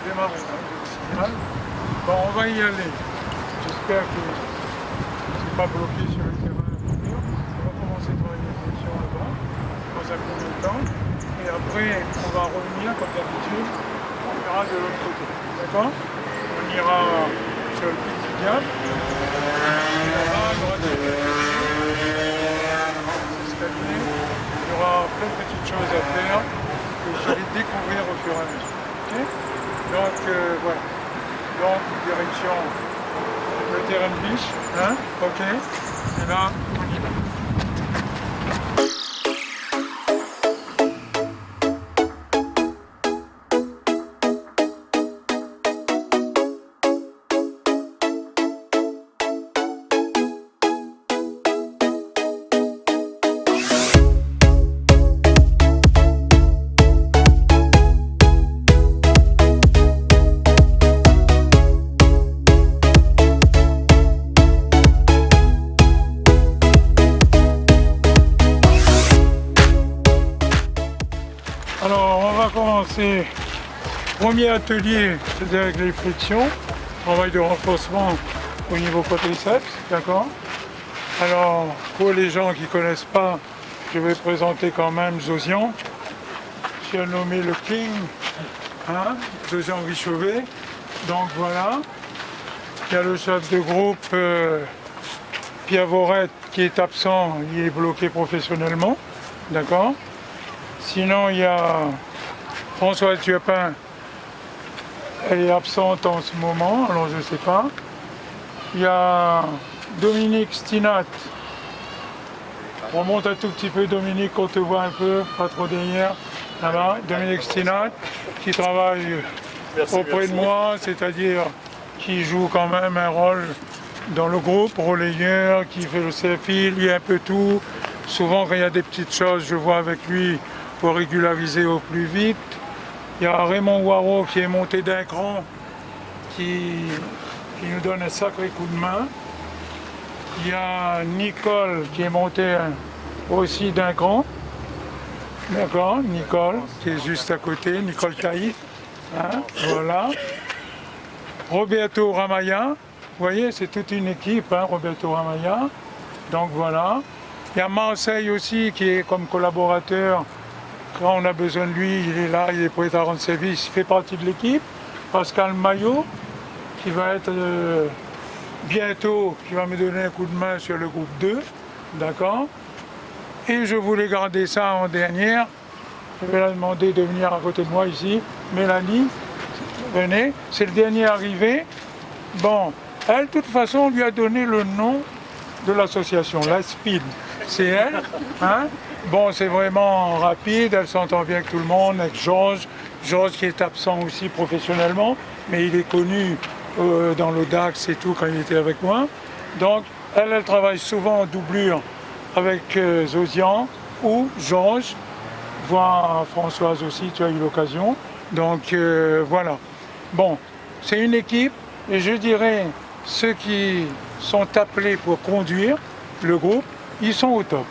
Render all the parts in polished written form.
faut démarrer, hein, le signal. Bon, on va y aller. J'espère que c'est pas bloqué sur le terrain futur. On va commencer à travailler la direction là-bas, dans un premier temps. Et après, on va revenir, comme d'habitude, on ira de l'autre côté. D'accord? On ira sur le pic du diable. Et là-bas, il y aura des escaliers. Il y aura plein de petites choses à faire que vous allez découvrir au fur et à mesure. Okay? Donc, voilà. Donc, direction le terrain de biche. Hein? Ok? Et là, on y va. Alors, on va commencer. Premier atelier, c'est avec les frictions. Travail de renforcement au niveau quadriceps, d'accord? Alors, pour les gens qui ne connaissent pas, je vais présenter quand même Josian. J'ai nommé le King, hein? Josian Richevet. Donc voilà. Il y a le chef de groupe Pierre Vorette qui est absent, il est bloqué professionnellement, d'accord? Sinon, il y a Françoise Thiopin, elle est absente en ce moment, alors je ne sais pas. Il y a Dominique Stinat. On monte un tout petit peu, Dominique, qu'on te voit un peu, pas trop derrière. Là-bas, Dominique Stinat, qui travaille auprès de moi, c'est-à-dire qui joue quand même un rôle dans le groupe, relayeur, qui fait le CFI, il y a un peu tout. Souvent, quand il y a des petites choses, je vois avec lui pour régulariser au plus vite. Il y a Raymond Waro qui est monté d'un cran, qui nous donne un sacré coup de main. Il y a Nicole qui est montée aussi d'un cran. D'accord, Nicole, qui est juste à côté, Nicole Taï. Hein, voilà. Roberto Ramaya, vous voyez, c'est toute une équipe, hein, Roberto Ramaya. Donc voilà. Il y a Marseille aussi qui est comme collaborateur. Quand on a besoin de lui, il est là, il est prêt à rendre service, il fait partie de l'équipe. Pascal Maillot, qui va être bientôt, qui va me donner un coup de main sur le groupe 2, d'accord? Et je voulais garder ça en dernière. Je vais la demander de venir à côté de moi ici. Mélanie, venez, c'est le dernier arrivé. Bon, elle, de toute façon, on lui a donné le nom de l'association, la Speed. C'est elle, hein? Bon, c'est vraiment rapide, elle s'entend bien avec tout le monde, avec Georges. Georges qui est absent aussi professionnellement, mais il est connu dans le DAX et tout quand il était avec moi. Donc, elle travaille souvent en doublure avec Josian ou Georges, voire Françoise aussi, tu as eu l'occasion. Donc, voilà. Bon, c'est une équipe, et je dirais, ceux qui sont appelés pour conduire le groupe, ils sont au top.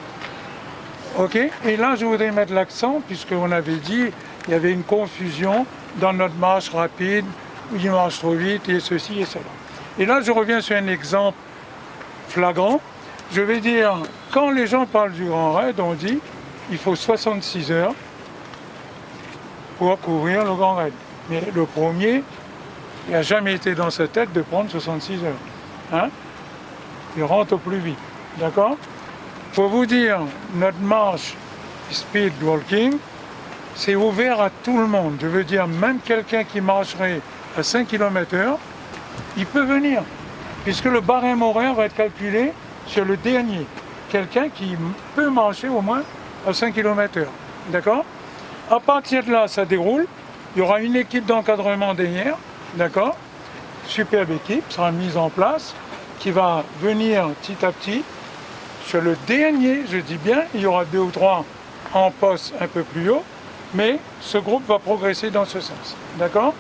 Ok? Et là, je voudrais mettre l'accent, puisqu'on avait dit il y avait une confusion dans notre marche rapide, où il marche trop vite, et ceci et cela. Et là, je reviens sur un exemple flagrant. Je vais dire, quand les gens parlent du Grand Raid, on dit il faut 66 heures pour couvrir le Grand Raid. Mais le premier, il n'a jamais été dans sa tête de prendre 66 heures. Hein? Il rentre au plus vite. D'accord? Pour vous dire, notre marche speed walking, c'est ouvert à tout le monde. Je veux dire, même quelqu'un qui marcherait à 5 km/h, il peut venir. Puisque le barème horaire va être calculé sur le dernier. Quelqu'un qui peut marcher au moins à 5 km/h. D'accord? À partir de là, ça déroule. Il y aura une équipe d'encadrement derrière. D'accord? Superbe équipe sera mise en place qui va venir petit à petit. Sur le dernier, je dis bien, il y aura 2 ou 3 en poste un peu plus haut, mais ce groupe va progresser dans ce sens. D'accord?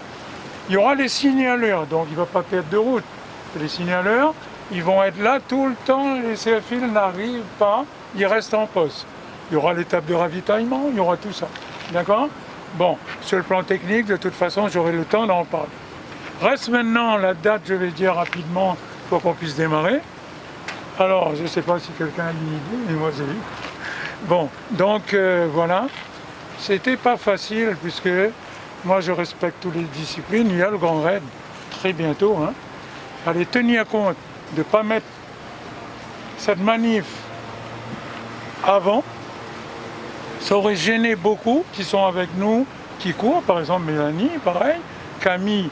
Il y aura les signaleurs, donc il ne va pas perdre de route. Les signaleurs, ils vont être là tout le temps, les CFI n'arrivent pas, ils restent en poste. Il y aura l'étape de ravitaillement, il y aura tout ça. D'accord? Bon, sur le plan technique, de toute façon, j'aurai le temps d'en parler. Reste maintenant la date, je vais dire rapidement, pour qu'on puisse démarrer. Alors, je ne sais pas si quelqu'un a une idée, mais moi j'ai eu. Bon, donc voilà. C'était pas facile, puisque moi je respecte toutes les disciplines. Il y a le Grand Raid, très bientôt. Hein. Fallait tenir compte de ne pas mettre cette manif avant. Ça aurait gêné beaucoup qui sont avec nous, qui courent, par exemple Mélanie, pareil, Camille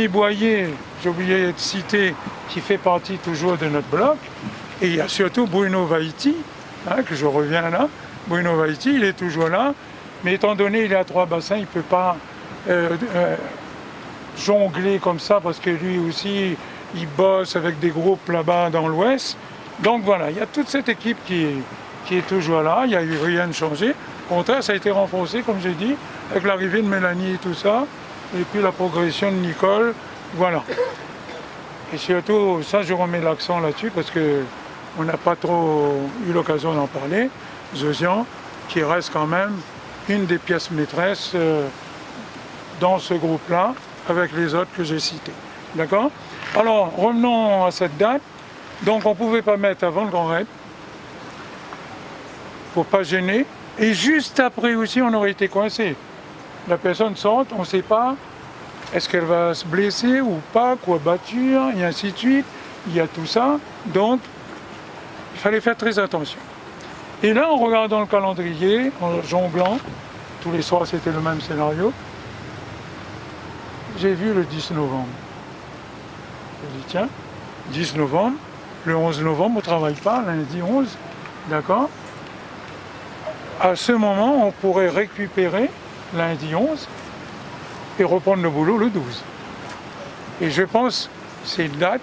Boyer, j'ai oublié de citer, qui fait partie toujours de notre bloc, et il y a surtout Bruno Vaiti, hein, que je reviens là. Bruno Vaiti, il est toujours là, mais étant donné qu'il est à 3 bassins, il ne peut pas jongler comme ça, parce que lui aussi, il bosse avec des groupes là-bas dans l'Ouest. Donc voilà, il y a toute cette équipe qui est toujours là, il n'y a eu rien de changé. Au contraire, ça a été renforcé, comme j'ai dit, avec l'arrivée de Mélanie et tout ça, et puis la progression de Nicole, voilà. Et surtout, ça je remets l'accent là-dessus, parce qu'on n'a pas trop eu l'occasion d'en parler, Zosian, qui reste quand même une des pièces maîtresses dans ce groupe-là, avec les autres que j'ai cités. D'accord? Alors, revenons à cette date. Donc, on ne pouvait pas mettre avant le Grand Raid, pour ne pas gêner. Et juste après aussi, on aurait été coincé. La personne sort, on ne sait pas, est-ce qu'elle va se blesser ou pas, quoi batture, et ainsi de suite. Il y a tout ça. Donc, il fallait faire très attention. Et là, en regardant le calendrier, en jonglant, tous les soirs c'était le même scénario, j'ai vu le 10 novembre. Je dis tiens, 10 novembre, le 11 novembre on ne travaille pas, lundi 11, d'accord? À ce moment, on pourrait récupérer lundi 11 et reprendre le boulot le 12. Et je pense que c'est une date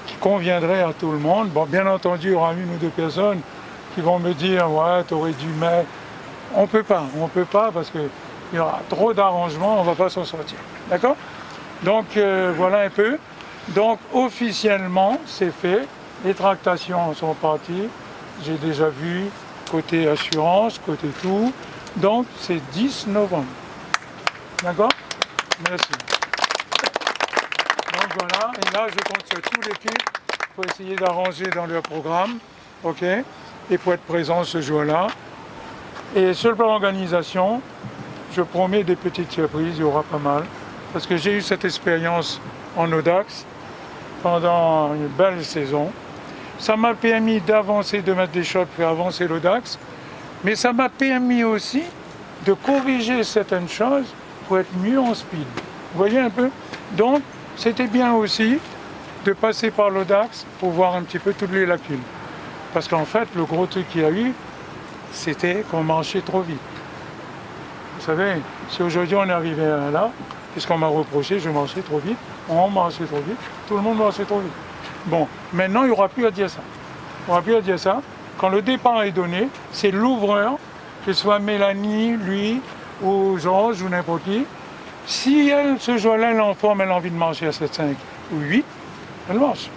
qui conviendrait à tout le monde. Bon, bien entendu, il y aura une ou deux personnes qui vont me dire « ouais, tu aurais dû mettre… » On ne peut pas parce qu'il y aura trop d'arrangements, on ne va pas s'en sortir. D'accord? Donc voilà un peu. Donc officiellement, c'est fait. Les tractations sont parties. J'ai déjà vu côté assurance, côté tout. Donc c'est 10 novembre. D'accord? Merci. Donc voilà, et là je compte sur toute l'équipe pour essayer d'arranger dans leur programme, ok, et pour être présent ce jour-là. Et sur le plan organisation, je promets des petites surprises, il y aura pas mal, parce que j'ai eu cette expérience en Audax pendant une belle saison. Ça m'a permis d'avancer, de mettre des choses pour avancer l'Audax, mais ça m'a permis aussi de corriger certaines choses pour être mieux en speed. Vous voyez un peu? Donc, c'était bien aussi de passer par l'Audax pour voir un petit peu toutes les lacunes. Parce qu'en fait, le gros truc qu'il y a eu, c'était qu'on marchait trop vite. Vous savez, si aujourd'hui on est arrivé à là, puisqu'on m'a reproché, je marchais trop vite, on marchait trop vite, tout le monde marchait trop vite. Bon, maintenant il n'y aura plus à dire ça. Il n'y aura plus à dire ça. Quand le départ est donné, c'est l'ouvreur, que ce soit Mélanie, lui, ou Georges, ou n'importe qui. Si elle, ce jour-là, elle est en forme, elle a envie de marcher à 7,5 ou 8, elle marche.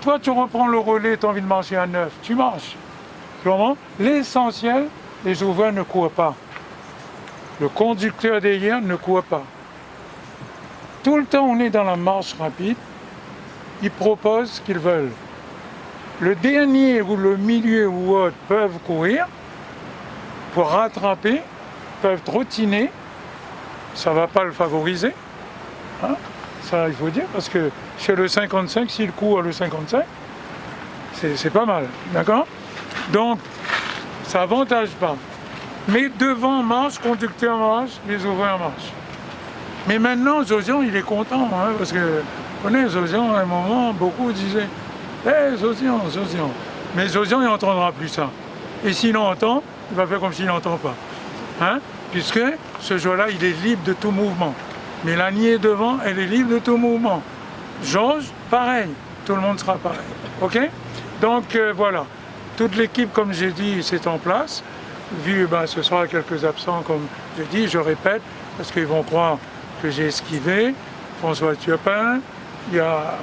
Toi, tu reprends le relais, tu as envie de marcher à 9, tu marches. L'essentiel, les ouvreurs ne courent pas. Le conducteur derrière ne court pas. Tout le temps, on est dans la marche rapide. Ils proposent ce qu'ils veulent. Le dernier ou le milieu ou autre peuvent courir pour rattraper, peuvent trottiner. Ça ne va pas le favoriser. Hein? Ça, il faut dire, parce que chez le 55, s'il court le 55, c'est pas mal. D'accord? Donc, ça n'avantage pas. Mais devant marche, conducteur marche, les ouvreurs marchent. Mais maintenant, Zosian, il est content, hein, parce que, vous connaissez, Zosian, à un moment, beaucoup disaient « Hé, Zosian, Zosian ». Mais Zosian, il n'entendra plus ça. Et s'il entend, il va faire comme s'il n'entend pas. Hein? Puisque ce jour-là, il est libre de tout mouvement. Mélanie est devant, elle est libre de tout mouvement. Georges, pareil. Tout le monde sera pareil. OK? Donc, voilà. Toute l'équipe, comme j'ai dit, c'est en place. Vu, ce sera quelques absents, comme je dis, je répète, parce qu'ils vont croire que j'ai esquivé. François Thiopin, il y a,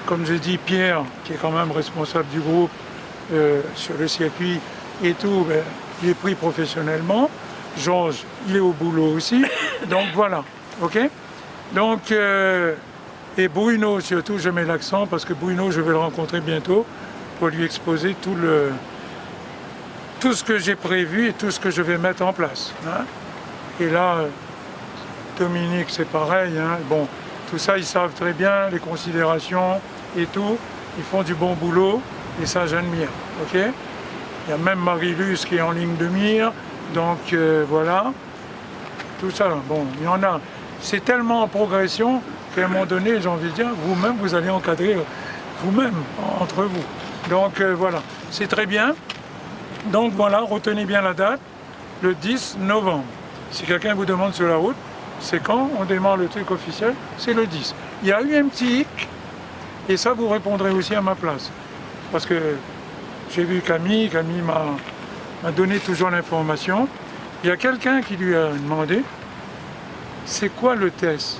comme je dis, Pierre, qui est quand même responsable du groupe sur le circuit et tout, il est pris professionnellement. Georges, il est au boulot aussi. Donc voilà, ok? Donc, et Bruno surtout, je mets l'accent parce que Bruno, je vais le rencontrer bientôt pour lui exposer tout ce que j'ai prévu et tout ce que je vais mettre en place. Hein? Et là, Dominique, c'est pareil. Hein? Bon, tout ça, ils savent très bien les considérations et tout. Ils font du bon boulot et ça, j'admire. Ok? Il y a même Marie-Luce qui est en ligne de mire. Donc voilà, tout ça. Bon, il y en a. C'est tellement en progression qu'à un moment donné, j'ai envie de dire, vous-même, vous allez encadrer vous-même, entre vous. Donc voilà, c'est très bien. Donc voilà, retenez bien la date, le 10 novembre. Si quelqu'un vous demande sur la route, c'est quand on démarre le truc officiel, c'est le 10. Il y a eu un petit hic, et ça vous répondrez aussi à ma place. Parce que j'ai vu Camille m'a donné toujours l'information. Il y a quelqu'un qui lui a demandé, c'est quoi le test?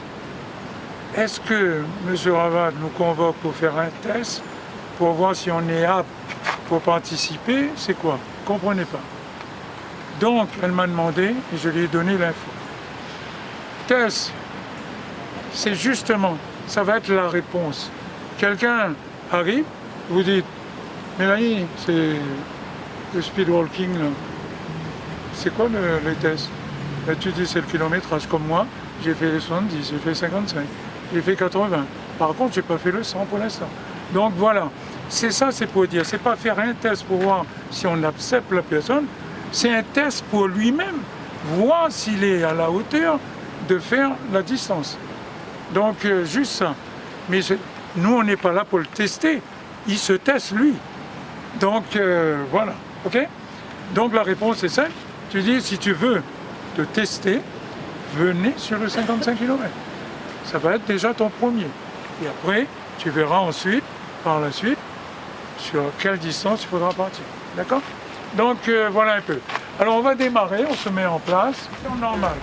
Est-ce que M. Ravad nous convoque pour faire un test, pour voir si on est apte pour participer? C'est quoi? Comprenez pas. Donc, elle m'a demandé, et je lui ai donné l'info. Test, c'est justement, ça va être la réponse. Quelqu'un arrive, vous dites, Mélanie, c'est le speedwalking, là. C'est quoi les tests? Là, tu dis c'est le kilométrage, comme moi, j'ai fait les 70, j'ai fait 55, j'ai fait 80. Par contre, j'ai pas fait le 100 pour l'instant. Donc voilà, c'est ça, c'est pour dire, c'est pas faire un test pour voir si on accepte la personne, c'est un test pour lui-même, voir s'il est à la hauteur de faire la distance. Donc juste ça. Mais nous, on n'est pas là pour le tester, il se teste lui. Donc voilà, ok? Donc la réponse est simple, tu dis si tu veux te tester, venez sur le 55 km. Ça va être déjà ton premier. Et après, tu verras ensuite, par la suite, sur quelle distance il faudra partir. D'accord? Donc voilà un peu. Alors on va démarrer, on se met en place. C'est normal.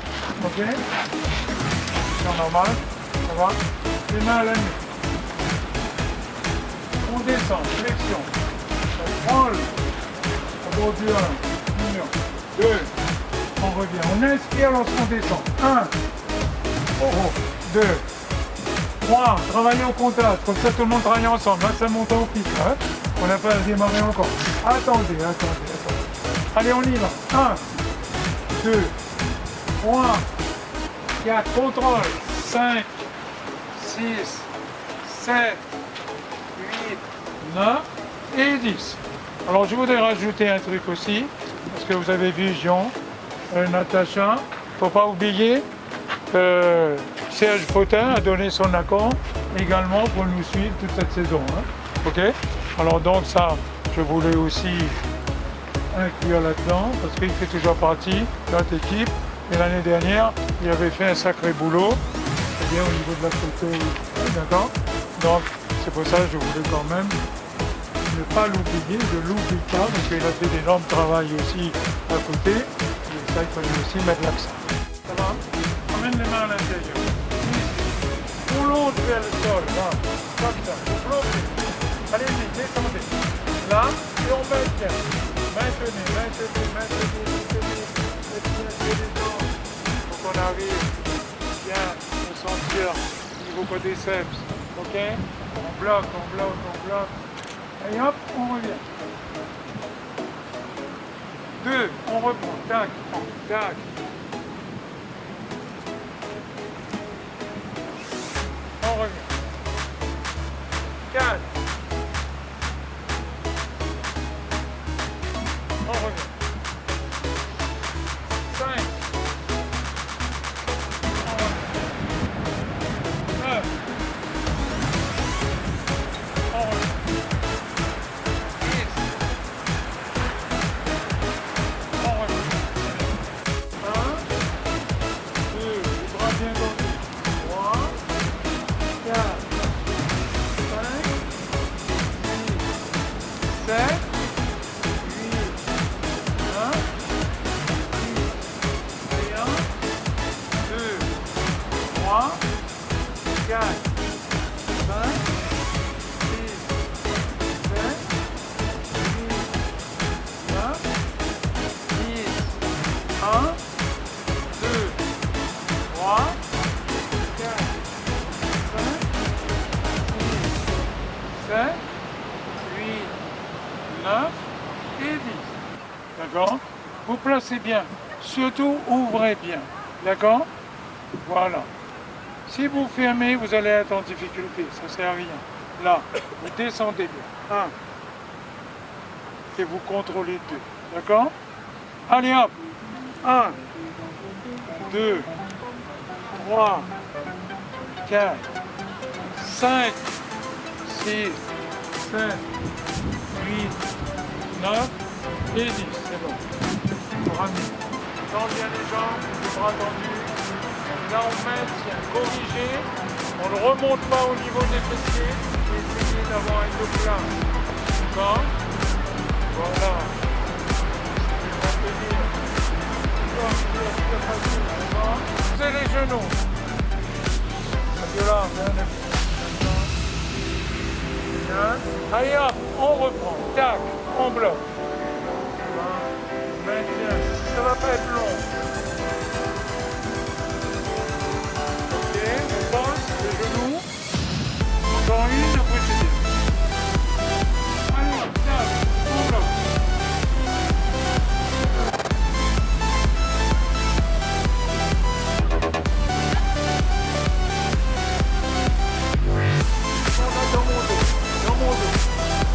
Ok? C'est normal. Ça va? Les mains à la nuque. On descend, flexion. On prend la bordure 1, 2, on revient. On inspire lorsqu'on descend. 1, 2, 3, travaillez au comptage, comme ça tout le monde travaille ensemble. Là, ça monte au pic. Hein? On n'a pas démarré encore. Attendez. Allez, on y va. 1, 2, 3, 4, contrôle. 5, 6, 7, 8, 9 et 10. Alors, je voudrais rajouter un truc aussi, parce que vous avez vu Jean, Natacha. Il ne faut pas oublier Serge Potin a donné son accord également pour nous suivre toute cette saison. Hein. Ok? Alors donc ça, je voulais aussi inclure là-dedans parce qu'il fait toujours partie de notre équipe. Et l'année dernière, il avait fait un sacré boulot, c'est-à-dire au niveau de la photo. D'accord? Donc c'est pour ça que je voulais quand même ne pas l'oublier, je ne l'oublie pas parce qu'il a fait d'énormes travail aussi à côté. Et ça, il fallait aussi mettre l'accent. Ça va? Emmène les mains à l'intérieur. On longe vers le sol, là, comme ça, vous bloquez. Allez-y, descendez. Là, et on maintient. Maintenez. Les jambes. Il faut qu'on arrive bien au sentir au niveau quadriceps. Ok? On bloque. Et hop, on revient. 2, on reprend. Tac. On revient. 4. On revient. 5. On revient. 9. On revient. 10. On revient. 1. 2. Les bras bien tendus. 3. 4, 5, 6, 7, 8, 9, 10, et 1, 2, 3, 4, 5, 6, 7, 8, 9, 10, 1, D'accord? Vous placez bien. Surtout, ouvrez bien. D'accord? Voilà. Si vous fermez, vous allez être en difficulté. Ça ne sert à rien. Là, vous descendez bien. 1. Et vous contrôlez 2. D'accord? Allez hop. 1, 2, 3, 4, 5, 6, 7, 8, 9 et 10. C'est bon. Vous ramenez. Tends bien les jambes, les bras tendus. Là, on maintient, corrigé. On ne remonte pas au niveau des fessiers. Essayez d'avoir un dos plat. D'accord? Voilà. C'est les genoux. Là, bien. Allez hop, on reprend. Tac, on bloque. Maintien. Ça va pas être long. Ok, on passe les genoux. Encore une, après c'est bien. Allez hop, tac, on bloque.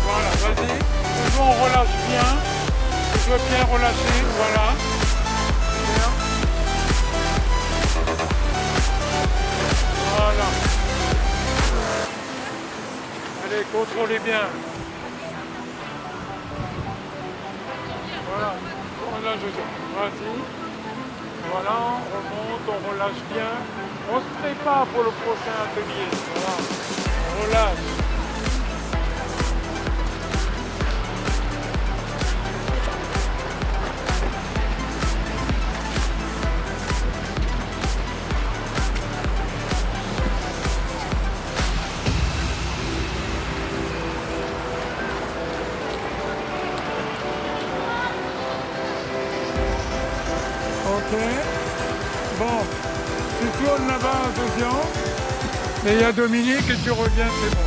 Voilà, vas-y. Toujours on relâche bien. Je veux bien relâcher. Voilà. Bien. Voilà. Allez, contrôlez bien. Voilà. Relâche. Vas-y. Voilà, on remonte, on relâche bien. On se prépare pour le prochain atelier. Voilà. On relâche. Ok. Bon, tu tournes là-bas en deuxième. Et il y a Dominique et tu reviens, c'est bon.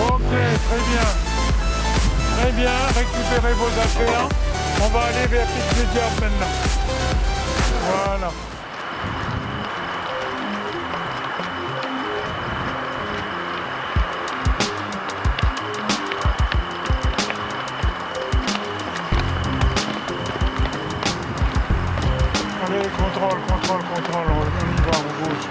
Ok, très bien. Très bien, récupérez vos affaires. On va aller vers Pique le Diable maintenant. Voilà. Allez, contrôle, on y va, on bouge.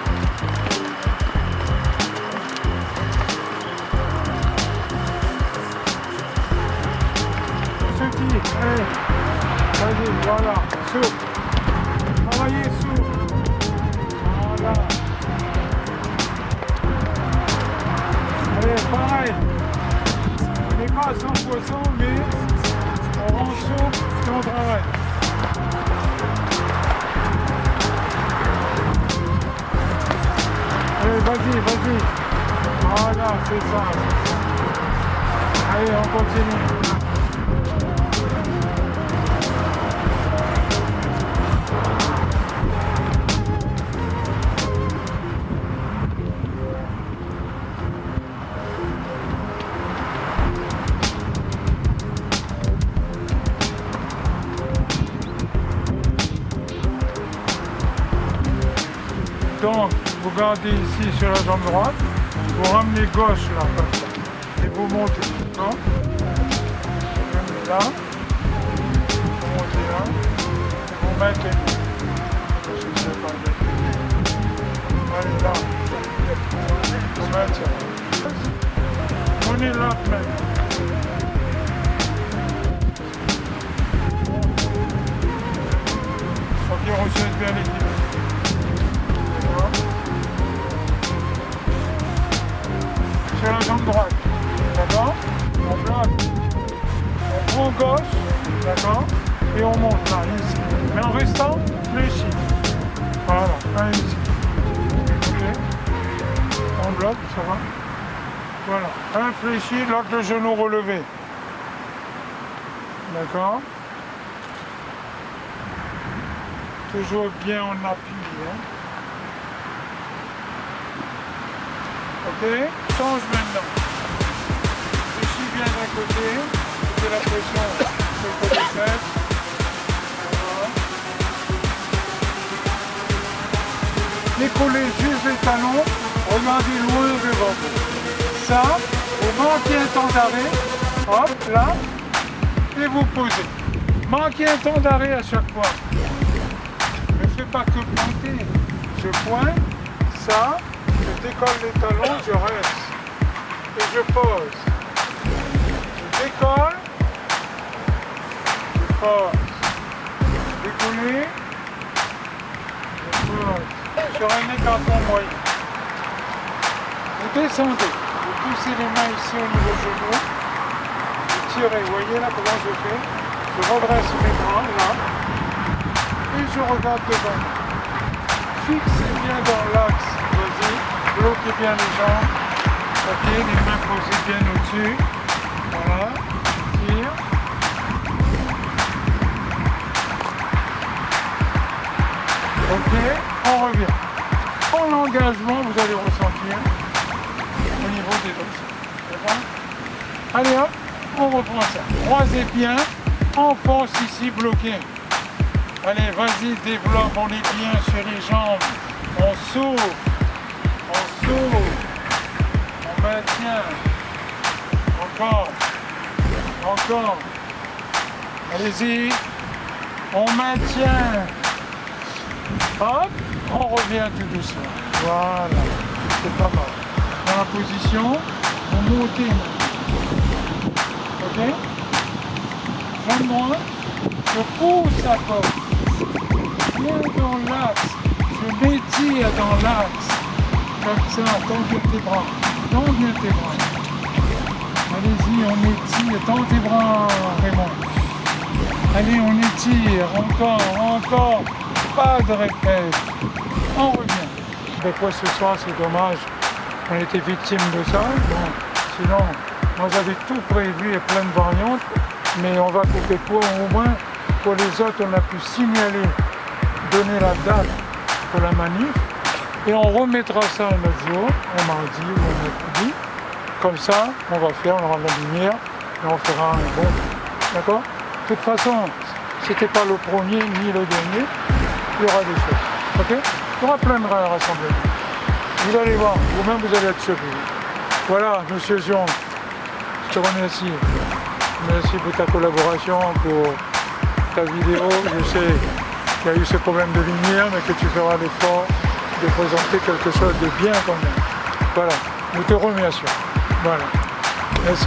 Souki, allez, vas-y, voilà, souple. Travaillez souple. Voilà. Allez, pareil. On n'est pas à 100%, mais on rend souple et on travaille. Allez, vas-y. Voilà, c'est ça. Allez, on continue. Donc, vous gardez ici sur la jambe droite, vous ramenez gauche là, comme ça, et vous montez, d'accord? Vous venez là, vous montez là, et vous maintenez. Je ne sais pas, allez là, vous maintenez. On est là maintenant. Faut qu'il recette bien l'équilibre. Sur la jambe droite, d'accord? On bloque, on prend gauche, d'accord? Et on monte là, ici. Mais en restant fléchi. Voilà, là, ici. Ok? On bloque, ça va? Voilà, un fléchi, l'autre le genou relevé. D'accord? toujours bien en appui. Hein. Ok, change maintenant. Je suis bien d'un côté, j'ai la pression sur le côté sèche. Voilà. Décollez juste les talons, regardez loin devant vous. Ça, vous manquez un temps d'arrêt, hop, là, et vous posez. Manquez un temps d'arrêt à chaque fois. Ne fais pas que pointer. Je pointe, ça, je décolle les talons, je reste. Et je pose. Je décolle, je pose. Décoller, je pose. Sur un écartement moyen. Vous descendez, vous poussez les mains ici au niveau du genou. Vous tirez, vous voyez là comment je fais? Je redresse mes bras là. Et je regarde devant. Fixez bien dans l'axe. Vas-y, bloquez bien les jambes. Ok, les mains posées bien au-dessus. Voilà. Tire. Ok, on revient. En l'engagement, vous allez ressentir au niveau des dorsaux. Allez hop, on reprend ça. Croisez bien, enfonce ici, bloqué. Allez, vas-y, développe, on est bien sur les jambes. On s'ouvre, on maintient. Encore, encore. Allez-y, on maintient. Hop, on revient tout doucement. Voilà, c'est pas mal. Dans la position, vous montez. Ok? Jambe-moi, je pousse à gauche. Viens dans l'axe. Je m'étire dans l'axe. Comme ça, tends bien tes bras. Tends bien tes bras. Allez-y, on étire. Tends tes bras, Raymond. Allez, on étire. Encore. Pas de répète. On revient. Des fois ce soir, c'est dommage. On était victime de ça. Bon, sinon, moi j'avais tout prévu et plein de variantes. Mais on va couper court au moins. Pour les autres, on a pu signaler, donner la date pour la manif. Et on remettra ça un autre jour, un mardi ou un mercredi. Comme ça, on va faire, on aura de la lumière et on fera un bon. D'accord? De toute façon, c'était pas le premier ni le dernier. Il y aura des choses. Ok? Il y aura plein de rassemblements. Vous allez voir, vous-même vous allez être surpris. Voilà, monsieur Zion, je te remercie. Merci pour ta collaboration, pour ta vidéo. Je sais qu'il y a eu ce problème de lumière, mais que tu feras l'effort de présenter quelque chose de bien quand même. Voilà, nous te remercions. Voilà, merci.